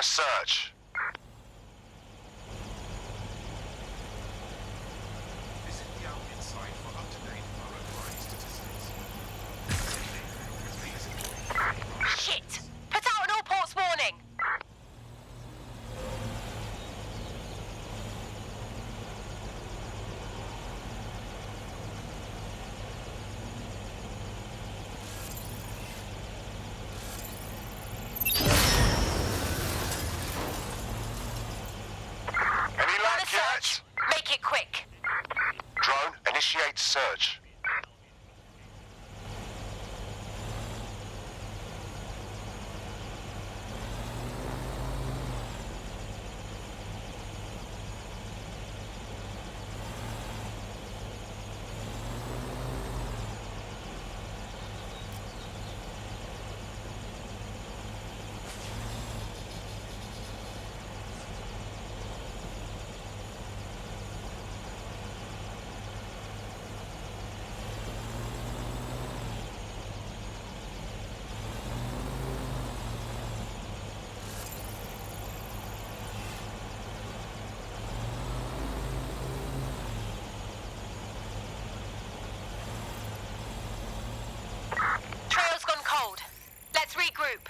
search. Visit the Albion site for up-to-date borough-wide statistics. Shit! Put out an all-ports warning! Any On luck a search. yet? Make it quick. Drone, initiate search. Trail's gone cold. Let's regroup.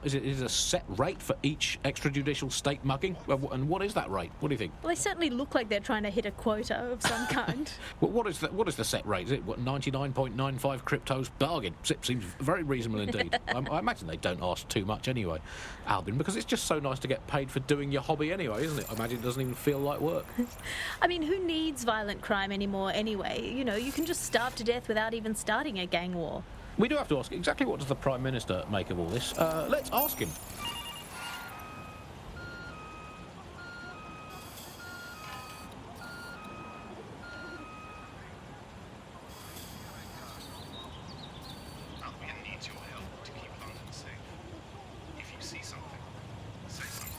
Is it a set rate for each extrajudicial state mugging? And what is that rate? What do you think? Well, they certainly look like they're trying to hit a quota of some kind. Well, what is the set rate? Is it 99.95 cryptos bargain? Seems very reasonable indeed. I imagine they don't ask too much anyway, Albion, because it's just so nice to get paid for doing your hobby anyway, isn't it? I imagine it doesn't even feel like work. I mean, who needs violent crime anymore anyway? You know, you can just starve to death without even starting a gang war. We do have to ask, exactly what does the Prime Minister make of all this? Let's ask him. Albion needs your help to keep London safe. If you see something, say something.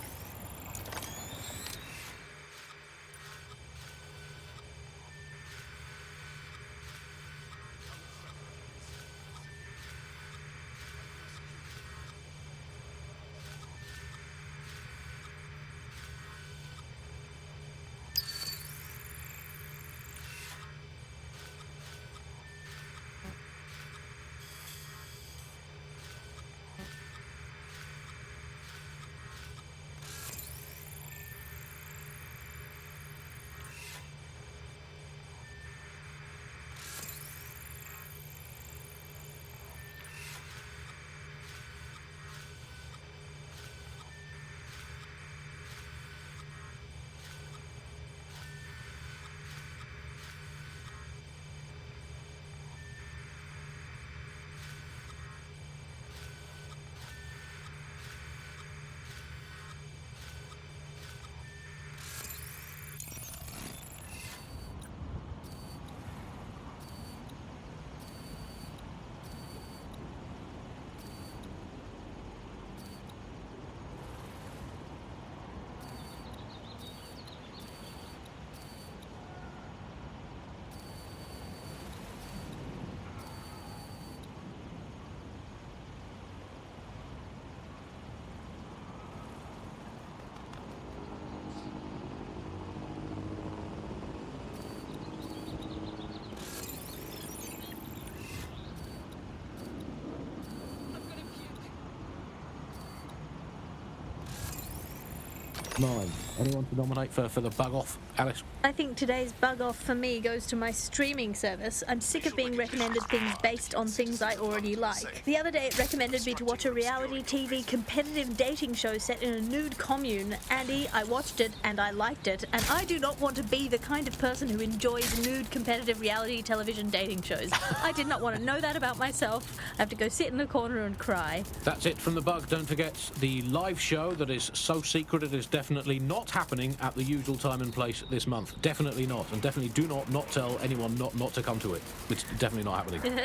Mine. Anyone to nominate for the bug off, Alice? I think today's bug off for me goes to my streaming service. I'm sick of being recommended things based on things I already like. The other day it recommended me to watch a reality TV competitive dating show set in a nude commune. Andy, I watched it and I liked it, and I do not want to be the kind of person who enjoys nude competitive reality television dating shows. I did not want to know that about myself. I have to go sit in a corner and cry. That's it from the bug. Don't forget the live show that is so secret it is definitely not happening at the usual time and place this month. Definitely not. And definitely do not tell anyone not to come to it. It's definitely not happening.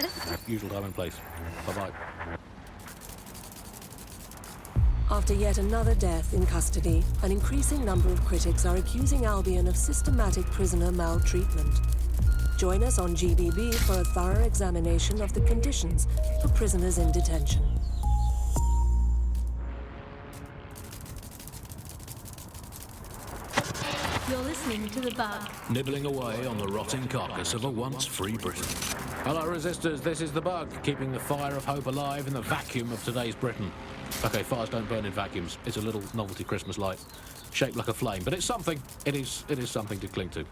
Usual time and place. Bye-bye. After yet another death in custody, an increasing number of critics are accusing Albion of systematic prisoner maltreatment. Join us on GBB for a thorough examination of the conditions for prisoners in detention. You're listening to The Bug. Nibbling away on the rotting carcass of a once free Britain. Hello, resistors. This is the bug, keeping the fire of hope alive in the vacuum of today's Britain. Okay, fires don't burn in vacuums. It's a little novelty Christmas light, shaped like a flame, but it's something. It is something to cling to.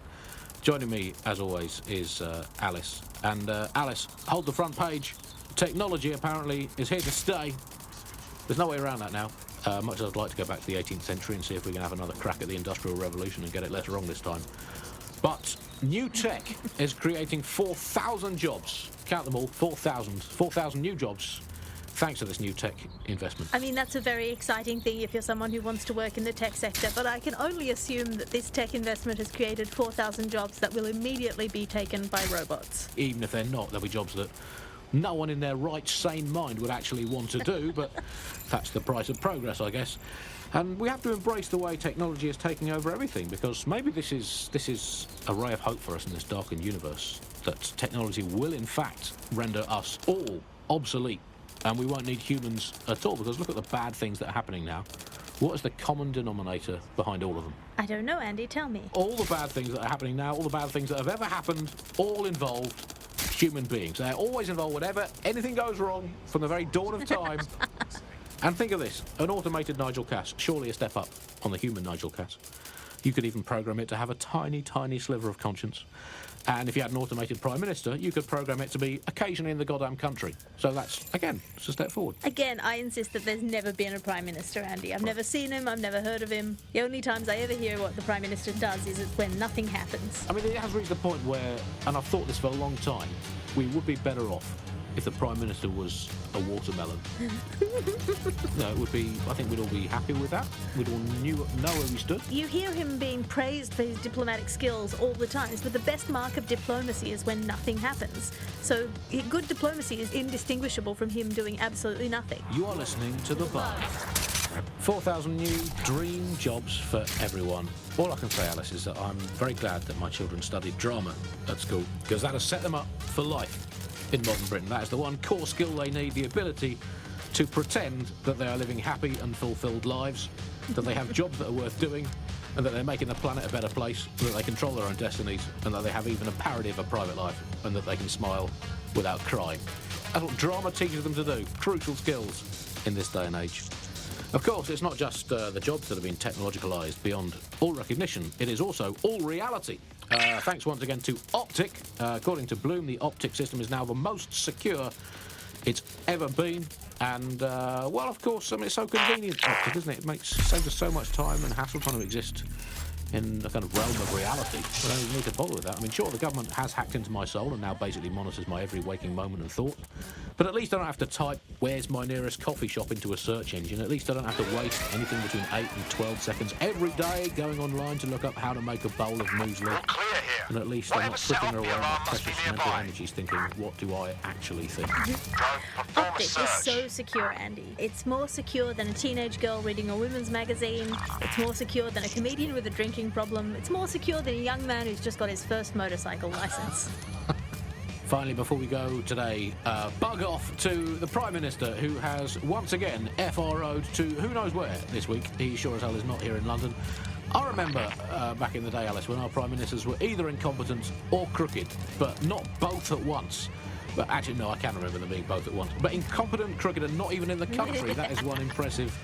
Joining me, as always, is Alice. And Alice, hold the front page. Technology apparently is here to stay. There's no way around that now. Much as I'd like to go back to the 18th century and see if we can have another crack at the Industrial Revolution and get it less wrong this time. But new tech is creating 4,000 jobs. Count them all, 4,000. 4,000 new jobs thanks to this new tech investment. I mean, that's a very exciting thing if you're someone who wants to work in the tech sector, but I can only assume that this tech investment has created 4,000 jobs that will immediately be taken by robots. Even if they're not, there'll be jobs that no one in their right, sane mind would actually want to do, but that's the price of progress, I guess. And we have to embrace the way technology is taking over everything, because maybe this is a ray of hope for us in this darkened universe, that technology will in fact render us all obsolete, and we won't need humans at all, because look at the bad things that are happening now. What is the common denominator behind all of them? I don't know, Andy, tell me. All the bad things that are happening now, all the bad things that have ever happened, all involved human beings. They're always involved whenever anything goes wrong from the very dawn of time. And think of this, an automated Nigel Cass, surely a step up on the human Nigel Cass. You could even program it to have a tiny, tiny sliver of conscience. And if you had an automated Prime Minister, you could program it to be occasionally in the goddamn country. So that's, again, it's a step forward. Again, I insist that there's never been a Prime Minister, Andy. I've never seen him, I've never heard of him. The only times I ever hear what the Prime Minister does is when nothing happens. I mean, it has reached the point where, and I've thought this for a long time, we would be better off if the Prime Minister was a watermelon. No, it would be, I think we'd all be happy with that. We'd all know where we stood. You hear him being praised for his diplomatic skills all the time, but the best mark of diplomacy is when nothing happens. So good diplomacy is indistinguishable from him doing absolutely nothing. You are listening to The Bug. 4,000 new dream jobs for everyone. All I can say, Alice, is that I'm very glad that my children studied drama at school, because that has set them up for life in modern Britain. That is the one core skill they need, the ability to pretend that they are living happy and fulfilled lives, that they have jobs that are worth doing, and that they're making the planet a better place, that they control their own destinies, and that they have even a parody of a private life, and that they can smile without crying. That's what drama teaches them to do. Crucial skills in this day and age. Of course, it's not just the jobs that have been technologicalised beyond all recognition. It is also all reality. Thanks once again to Optic. According to Bloom, the Optic system is now the most secure it's ever been. And, well, of course, I mean, it's so convenient, Optic, isn't it? It saves us so much time and hassle trying to exist in a kind of realm of reality. We don't even need to bother with that. I mean, sure, the government has hacked into my soul and now basically monitors my every waking moment and thought. But at least I don't have to type, "Where's my nearest coffee shop?" into a search engine. At least I don't have to waste anything between 8 and 12 seconds every day going online to look up how to make a bowl of muesli. All clear here. And at least I'm not Whatever set frittering off the away my alarm must be precious mental nearby. energies thinking, what do I actually think? Drone, perform a Optic is search. so secure, Andy. It's more secure than a teenage girl reading a women's magazine. It's more secure than a comedian with a drinking problem. It's more secure than a young man who's just got his first motorcycle license. Finally, before we go today, bug off to the Prime Minister, who has once again FRO'd to who knows where this week. He sure as hell is not here in London. I remember back in the day, Alice, when our Prime Ministers were either incompetent or crooked, but not both at once. But actually, no, I can remember them being both at once. But incompetent, crooked, and not even in the country, that is one impressive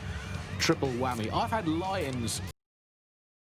triple whammy. I've had lions